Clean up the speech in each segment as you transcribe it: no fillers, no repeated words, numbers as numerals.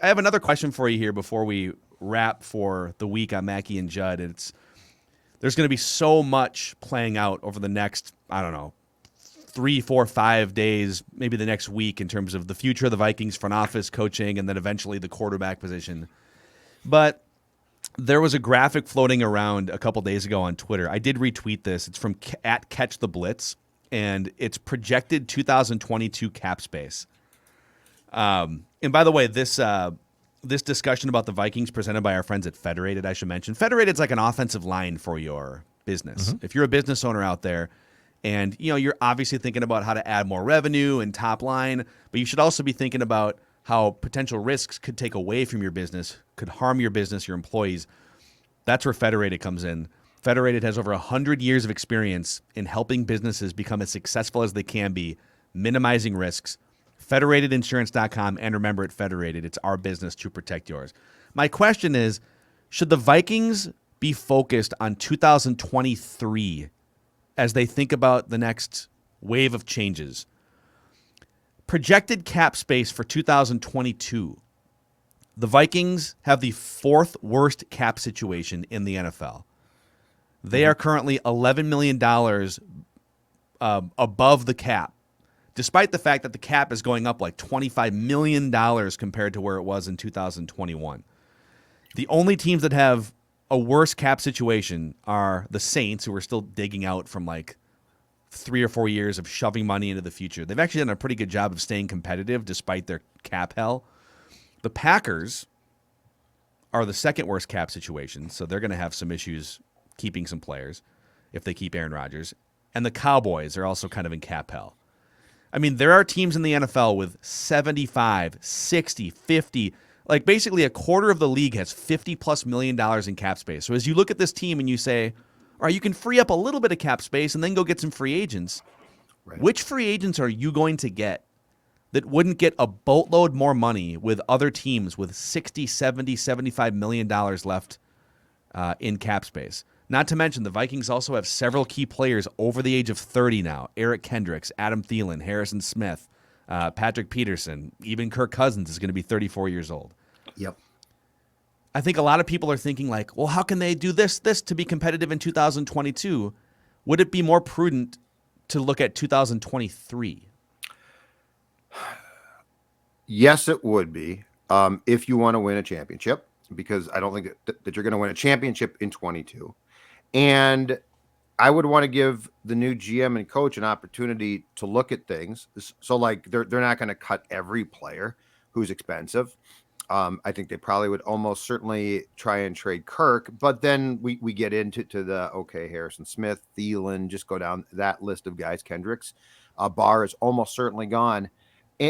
I have another question for you here before we wrap for the week on Mackey and Judd. There's going to be so much playing out over the next, I don't know, 3, 4, 5 days, maybe the next week in terms of the future of the Vikings front office coaching and then eventually the quarterback position. But there was a graphic floating around a couple days ago on Twitter. I did retweet this. It's from at Catch the Blitz, and it's projected 2022 cap space. And by the way, this discussion about the Vikings presented by our friends at Federated, I should mention. Federated's like an offensive line for your business. If you're a business owner out there and you're obviously thinking about how to add more revenue and top line, but you should also be thinking about how potential risks could take away from your business, could harm your business, your employees. That's where Federated comes in. Federated has over 100 years of experience in helping businesses become as successful as they can be, minimizing risks. Federatedinsurance.com, and remember, at Federated, it's our business to protect yours. My question is, should the Vikings be focused on 2023 as they think about the next wave of changes? Projected cap space for 2022. The Vikings have the 4th worst cap situation in the NFL. They are currently $11 million above the cap, despite the fact that the cap is going up like $25 million compared to where it was in 2021. The only teams that have a worse cap situation are the Saints, who are still digging out from like 3 or 4 years of shoving money into the future. They've actually done a pretty good job of staying competitive despite their cap hell. The Packers are the 2nd worst cap situation, so they're going to have some issues keeping some players if they keep Aaron Rodgers. And the Cowboys are also kind of in cap hell. I mean, there are teams in the NFL with 75, 60, 50, like basically a quarter of the league has $50+ million in cap space. So as you look at this team and you say, all right, you can free up a little bit of cap space and then go get some free agents. Right. Which free agents are you going to get that wouldn't get a boatload more money with other teams with 60, 70, $75 million left in cap space? Not to mention, the Vikings also have several key players over the age of 30 now. Eric Kendricks, Adam Thielen, Harrison Smith, Patrick Peterson, even Kirk Cousins is going to be 34 years old. Yep. I think a lot of people are thinking like, well, how can they do this to be competitive in 2022? Would it be more prudent to look at 2023? Yes, it would be if you want to win a championship, because I don't think that you're going to win a championship in 22. And I would want to give the new GM and coach an opportunity to look at things. So like they're not going to cut every player who's expensive. I think they probably would almost certainly try and trade Kirk, but then we get into Harrison Smith, Thielen, just go down that list of guys. Kendricks, Barr is almost certainly gone.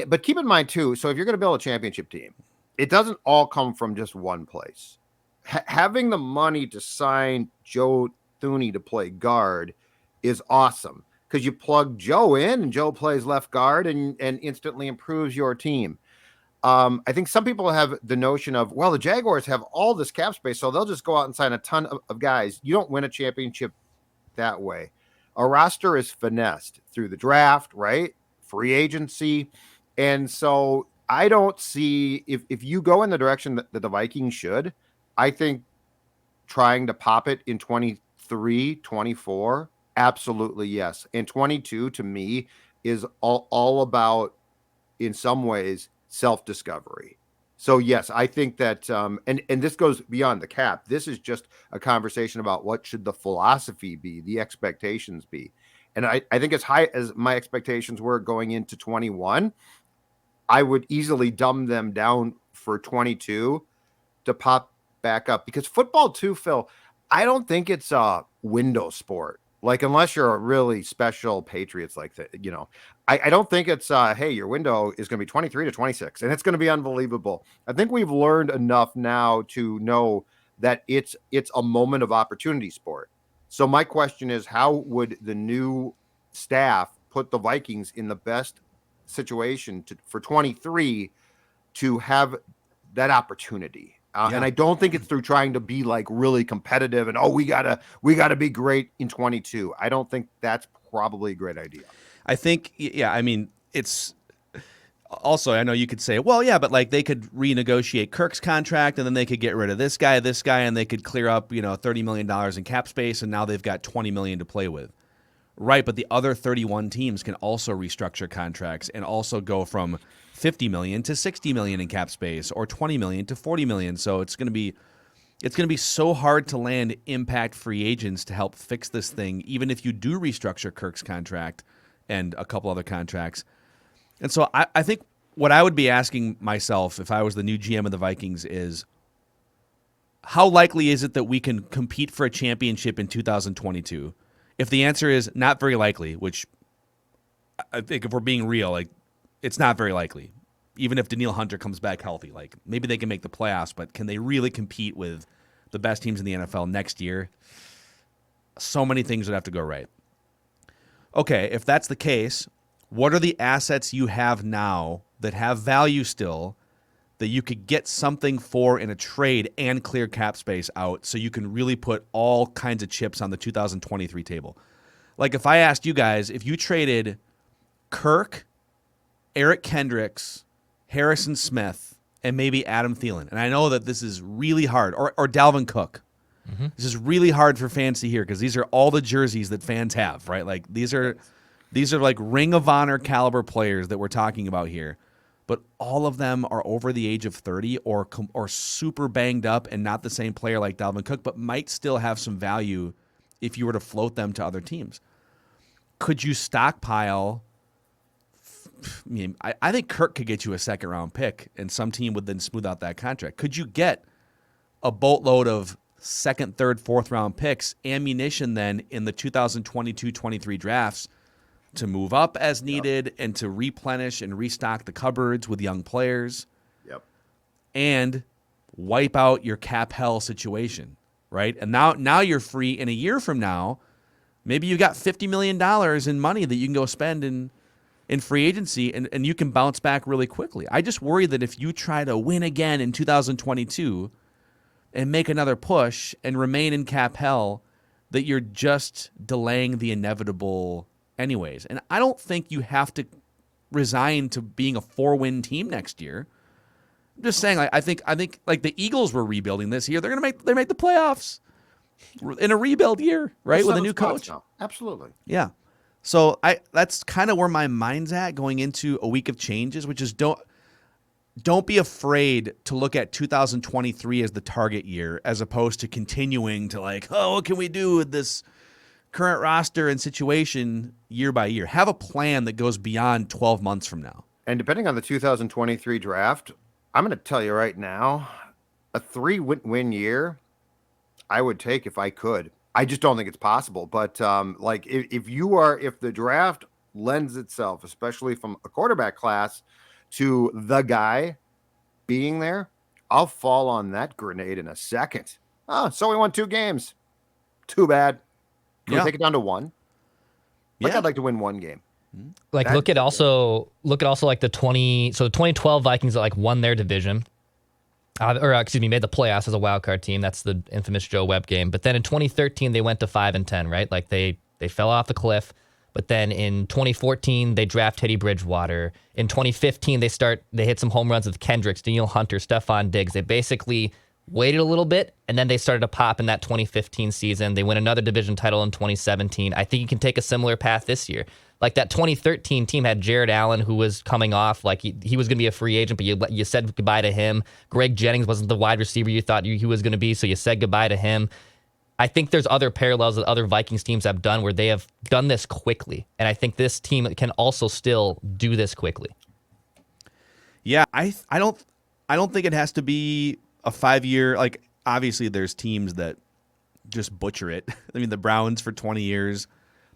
But keep in mind too, so if you're going to build a championship team, it doesn't all come from just one place. Having the money to sign Joe Thuney to play guard is awesome because you plug Joe in and Joe plays left guard and instantly improves your team. I think some people have the notion of, well, the Jaguars have all this cap space, so they'll just go out and sign a ton of guys. You don't win a championship that way. A roster is finessed through the draft, right? Free agency. And so I don't see if you go in the direction that the Vikings should, I think trying to pop it in 23, 24, absolutely yes. And 22 to me is all about, in some ways, self-discovery. So yes, I think that, and this goes beyond the cap. This is just a conversation about what should the philosophy be, the expectations be. And I think as high as my expectations were going into 21, I would easily dumb them down for 22 to pop back up, because football too, Phil, I don't think it's a window sport. Like, unless you're a really special Patriots like that, I don't think it's, hey, your window is going to be 23 to 26 and it's going to be unbelievable. I think we've learned enough now to know that it's a moment of opportunity sport. So my question is, how would the new staff put the Vikings in the best situation for 23 to have that opportunity? And I don't think it's through trying to be like really competitive and, we gotta be great in 22. I don't think that's probably a great idea. I think, I mean, it's Also, I know you could say, well, yeah, but like they could renegotiate Kirk's contract, and then they could get rid of this guy, and they could clear up, $30 million in cap space, and now they've got $20 million to play with. Right, but the other 31 teams can also restructure contracts and also go from 50 million to 60 million in cap space, or 20 million to 40 million. So it's going to be so hard to land impact free agents to help fix this thing, even if you do restructure Kirk's contract and a couple other contracts. And so I think what I would be asking myself if I was the new GM of the Vikings is, how likely is it that we can compete for a championship in 2022? If the answer is not very likely, which I think if we're being real, like it's not very likely. Even if Danielle Hunter comes back healthy, like maybe they can make the playoffs, but can they really compete with the best teams in the NFL next year? So many things would have to go right. Okay, if that's the case, what are the assets you have now that have value still that you could get something for in a trade and clear cap space out so you can really put all kinds of chips on the 2023 table? Like if I asked you guys, if you traded Kirk, Eric Kendricks, Harrison Smith, and maybe Adam Thielen, and I know that this is really hard, or Dalvin Cook. Mm-hmm. This is really hard for fans to hear because these are all the jerseys that fans have, right? Like these are like Ring of Honor caliber players that we're talking about here. But all of them are over the age of 30 or super banged up and not the same player like Dalvin Cook, but might still have some value if you were to float them to other teams. Could you stockpile? I think Kirk could get you a second-round pick, and some team would then smooth out that contract. Could you get a boatload of second, third, fourth-round picks, ammunition then in the 2022-23 drafts to move up as needed and to replenish and restock the cupboards with young players? Yep. And wipe out your cap hell situation, right? And now you're free. In a year from now, maybe you got $50 million in money that you can go spend in free agency, and you can bounce back really quickly. I just worry that if you try to win again in 2022 and make another push and remain in cap hell, that you're just delaying the inevitable anyways. And I don't think you have to resign to being a 4-win team next year. I'm just saying, I think like the Eagles were rebuilding this year. They make the playoffs in a rebuild year, right? With a new coach. Now. Absolutely. Yeah. So that's kind of where my mind's at going into a week of changes, which is don't be afraid to look at 2023 as the target year, as opposed to continuing to like, oh, what can we do with this current roster and situation year by year? Have a plan that goes beyond 12 months from now. And depending on the 2023 draft, I'm going to tell you right now, a 3-win year, I would take if I could. I just don't think it's possible. But like if the draft lends itself, especially from a quarterback class, to the guy being there, I'll fall on that grenade in a second. Oh, so we won 2 games. Too bad. Can we take it down to 1? I'd like to win 1 game. Like look at also like the 2012 Vikings that like won their division. Made the playoffs as a wild card team. That's the infamous Joe Webb game. But then in 2013, they went to 5-10, right? Like they fell off the cliff. But then in 2014, they draft Teddy Bridgewater. In 2015, they hit some home runs with Kendricks, Danielle Hunter, Stephon Diggs. They basically waited a little bit, and then they started to pop in that 2015 season. They win another division title in 2017. I think you can take a similar path this year. Like that 2013 team had Jared Allen, who was coming off, like he was going to be a free agent, but you said goodbye to him. Greg Jennings wasn't the wide receiver you thought he was going to be, so you said goodbye to him. I think there's other parallels that other Vikings teams have done where they have done this quickly, and I think this team can also still do this quickly. Yeah, I don't think it has to be a 5-year. Like obviously, there's teams that just butcher it. I mean, the Browns for 20 years,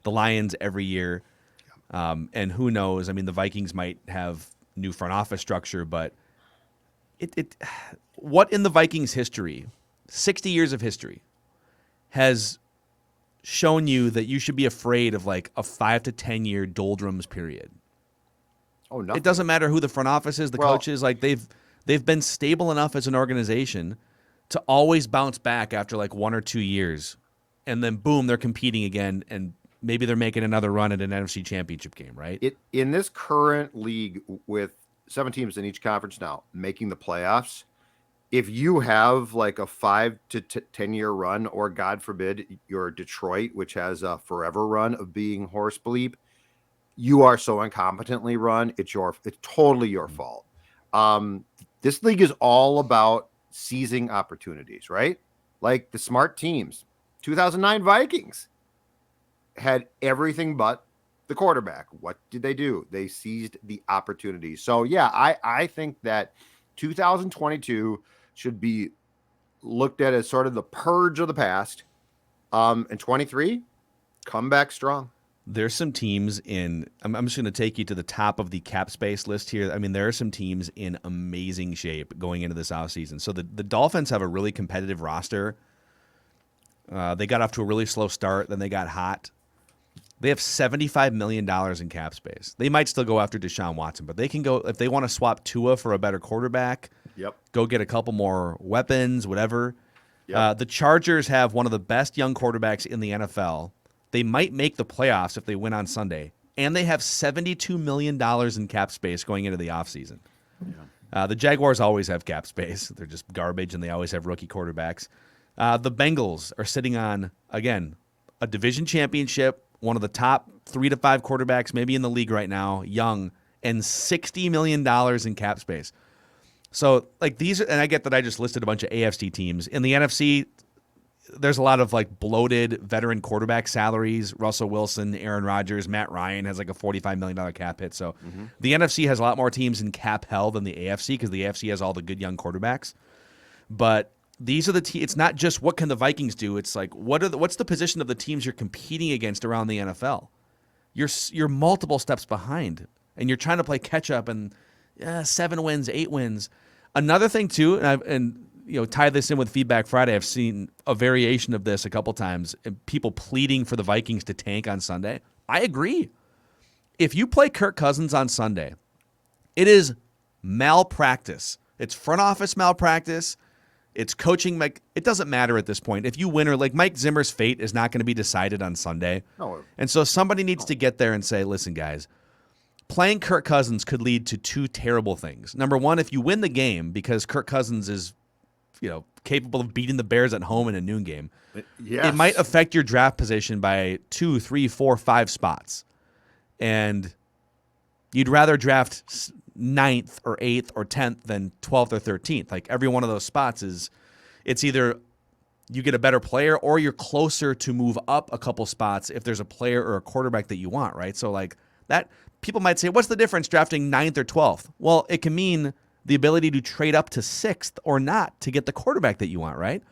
the Lions every year. And who knows? I mean, the Vikings might have new front office structure, but what in the Vikings history, 60 years of history, has shown you that you should be afraid of like a 5 to 10 year doldrums period? Oh, nothing. It doesn't matter who the front office is, the coaches, like they've been stable enough as an organization to always bounce back after like 1 or 2 years, and then boom, they're competing again, and maybe they're making another run at an NFC Championship game, right? In this current league with teams in each conference now making the playoffs. If you have like a 5 to 10 year run, or God forbid, you're Detroit, which has a forever run of being horse bleep, you are so incompetently run. It's totally your fault. This league is all about seizing opportunities, right? Like the smart teams, 2009 Vikings had everything but the quarterback. What did they do? They seized the opportunity. So yeah, I think that 2022 should be looked at as sort of the purge of the past. And 23, come back strong. There's some teams I'm just going to take you to the top of the cap space list here. I mean, there are some teams in amazing shape going into this offseason. So the Dolphins have a really competitive roster. They got off to a really slow start, then they got hot. They have $75 million in cap space. They might still go after Deshaun Watson, but they can go, if they want to swap Tua for a better quarterback, go get a couple more weapons, whatever. The Chargers have one of the best young quarterbacks in the NFL. They might make the playoffs if they win on Sunday. And they have $72 million in cap space going into the offseason. The Jaguars always have cap space. They're just garbage, and they always have rookie quarterbacks. The Bengals are sitting on, again, a division championship, one of the top 3 to 5 quarterbacks maybe in the league right now, young, and $60 million in cap space. So, like, these, and I get that I just listed a bunch of AFC teams. In the NFC, there's a lot of like bloated veteran quarterback salaries. Russell Wilson, Aaron Rodgers, Matt Ryan has like a $45 million cap hit. So the NFC has a lot more teams in cap hell than the AFC, because the AFC has all the good young quarterbacks. But these are the it's not just what can the Vikings do. It's like what's the position of the teams you're competing against around the NFL. You're multiple steps behind, and you're trying to play catch up. And 7 wins, 8 wins. Another thing too, and tie this in with Feedback Friday. I've seen a variation of this a couple times, and people pleading for the Vikings to tank on Sunday. I agree. If you play Kirk Cousins on Sunday, it is malpractice. It's front office malpractice. It's coaching. It doesn't matter at this point. If you win, or like Mike Zimmer's fate is not going to be decided on Sunday. No. And so somebody needs to get there and say, listen, guys, playing Kirk Cousins could lead to 2 terrible things. Number one, if you win the game because Kirk Cousins is capable of beating the Bears at home in a noon game, it might affect your draft position by 2, 3, 4, 5 spots. And you'd rather draft 9th or 8th or 10th than 12th or 13th. Like, every one of those spots it's either you get a better player or you're closer to move up a couple spots if there's a player or a quarterback that you want, right? So like that, people might say, what's the difference drafting 9th or 12th? Well, it can mean the ability to trade up to 6th or not to get the quarterback that you want, right?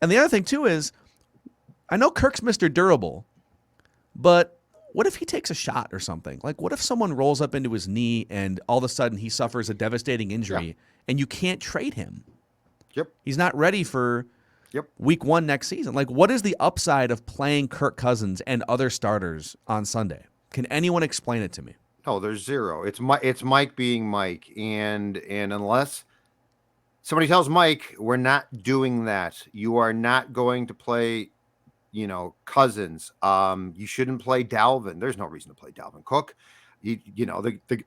And the other thing, too, is I know Kirk's Mr. Durable, but what if he takes a shot or something? Like, what if someone rolls up into his knee and all of a sudden he suffers a devastating injury and you can't trade him? Yep. He's not ready for week 1 next season. Like, what is the upside of playing Kirk Cousins and other starters on Sunday? Can anyone explain it to me? No, there's zero. It's Mike being Mike, and unless somebody tells Mike, we're not doing that, you are not going to play, Cousins. You shouldn't play Dalvin. There's no reason to play Dalvin Cook. The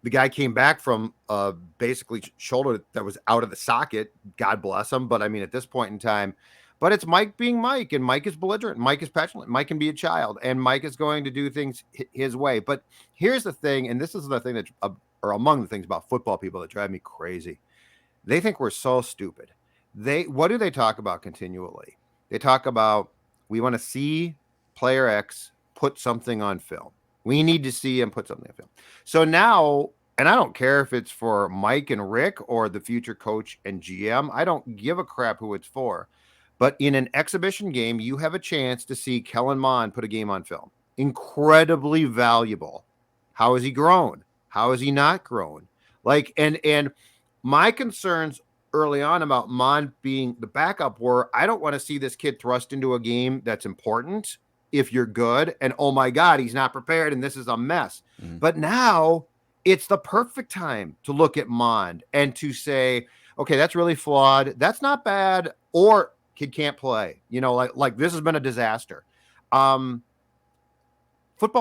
guy came back from basically shoulder that was out of the socket. God bless him. But I mean, at this point in time. But it's Mike being Mike, and Mike is belligerent. Mike is petulant. Mike can be a child, and Mike is going to do things his way. But here's the thing, and this is the thing that, or among the things about football people that drive me crazy. They think we're so stupid. What do they talk about continually? They talk about, we want to see player X put something on film. We need to see him put something on film. So now, and I don't care if it's for Mike and Rick or the future coach and GM. I don't give a crap who it's for. But in an exhibition game, you have a chance to see Kellen Mond put a game on film. Incredibly valuable. How has he grown? How has he not grown? Like, and my concerns early on about Mond being the backup were, I don't want to see this kid thrust into a game that's important if you're good. And oh my God, he's not prepared and this is a mess. But now it's the perfect time to look at Mond and to say, okay, that's really flawed. That's not bad. Or kid can't play, like this has been a disaster. Football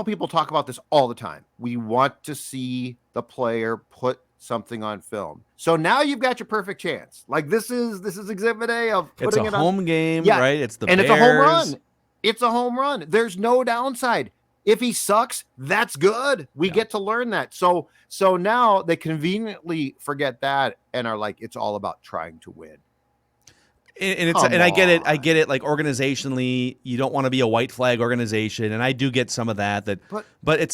people talk about this all the time. We want to see the player put something on film. So now you've got your perfect chance. Like this is Exhibit A of It's putting a it home on. game, Yeah, right? It's the and Bears. it's a home run. It's a home run. There's no downside. If he sucks, that's good. We get to learn that. So now they conveniently forget that and are like, it's all about trying to win. And I get it. I get it. Like organizationally, you don't want to be a white flag organization, and I do get some of that. But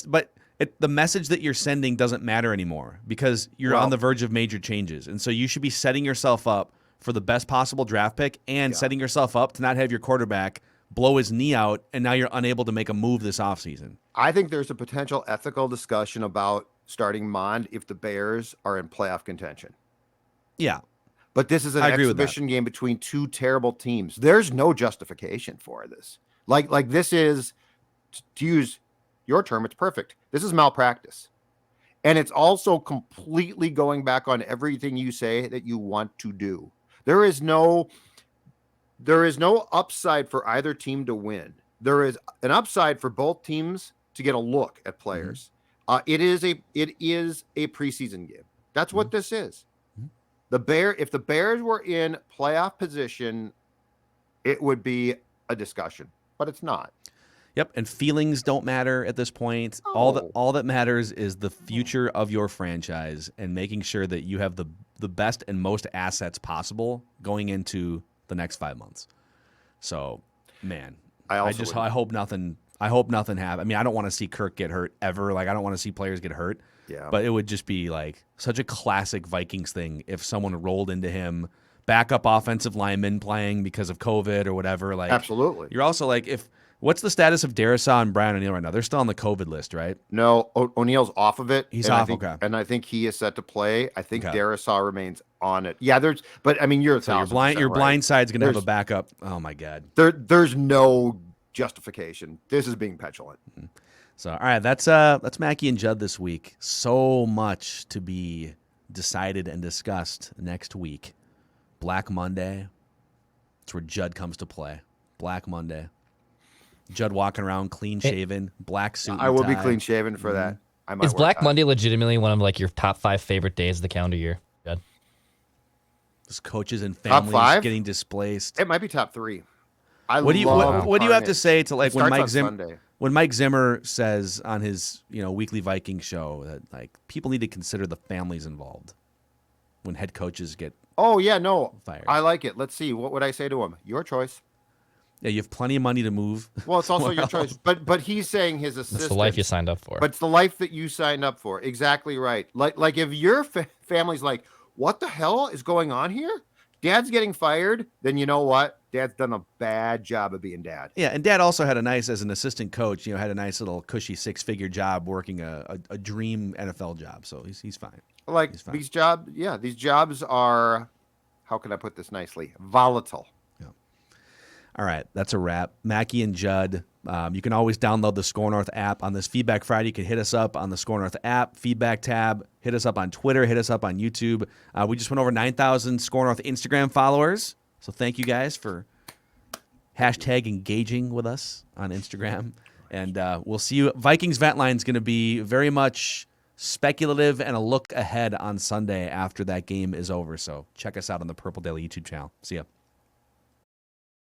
the message that you're sending doesn't matter anymore because you're on the verge of major changes, and so you should be setting yourself up for the best possible draft pick and setting yourself up to not have your quarterback blow his knee out, and now you're unable to make a move this offseason. I think there's a potential ethical discussion about starting Mond if the Bears are in playoff contention. Yeah. But this is an exhibition game between two terrible teams. There's no justification for this. Like this is, to use your term, it's perfect. This is malpractice. And it's also completely going back on everything you say that you want to do. There is no upside for either team to win. There is an upside for both teams to get a look at players. It is a preseason game. That's what this is. If the Bears were in playoff position, it would be a discussion, but it's not. Yep, and feelings don't matter at this point. Oh. All that matters is the future of your franchise and making sure that you have the best and most assets possible going into the next 5 months. So, man, I hope nothing happens. I mean, I don't want to see Kirk get hurt ever. Like, I don't want to see players get hurt. Yeah. But it would just be like such a classic Vikings thing if someone rolled into him, backup offensive lineman playing because of COVID or whatever. Like, absolutely. You're also like, what's the status of Darisaw and Brian O'Neill right now? They're still on the COVID list, right? No, O'Neill's off of it. He's off. And I think he is set to play. I think Darisaw remains on it. Yeah, but I mean, your blind side's gonna have a backup. Oh my God. There's no justification. This is being petulant. Mm-hmm. So, all right, that's Mackey and Judd this week. So much to be decided and discussed next week. Black Monday. That's where Judd comes to play. Black Monday. Judd walking around clean shaven, black suit. I will be clean shaven for that. Is Black Monday legitimately one of like your top 5 favorite days of the calendar year, Judd? Just coaches and families getting displaced. It might be top 3. What do you have to say to like when Mike Zimmer says on his weekly Viking show that like people need to consider the families involved when head coaches get fired? I like it. Let's see. What would I say to him? Your choice. Yeah, you have plenty of money to move. Well, it's also your choice. But he's saying his assistant. It's the life you signed up for. But it's the life that you signed up for. Exactly right. Like if your family's like, what the hell is going on here? Dad's getting fired. Then you know what? Dad's done a bad job of being dad. Yeah, and Dad also had as an assistant coach, had a nice little cushy 6-figure job working a dream NFL job. So he's fine. Like these jobs are, how can I put this nicely? Volatile. All right, that's a wrap. Mackey and Judd. You can always download the Score North app on this Feedback Friday. You can hit us up on the Score North app, feedback tab. Hit us up on Twitter. Hit us up on YouTube. We just went over 9,000 Score North Instagram followers. So thank you guys for hashtag engaging with us on Instagram. And we'll see you. Vikings Vent Line is going to be very much speculative and a look ahead on Sunday after that game is over. So check us out on the Purple Daily YouTube channel. See ya.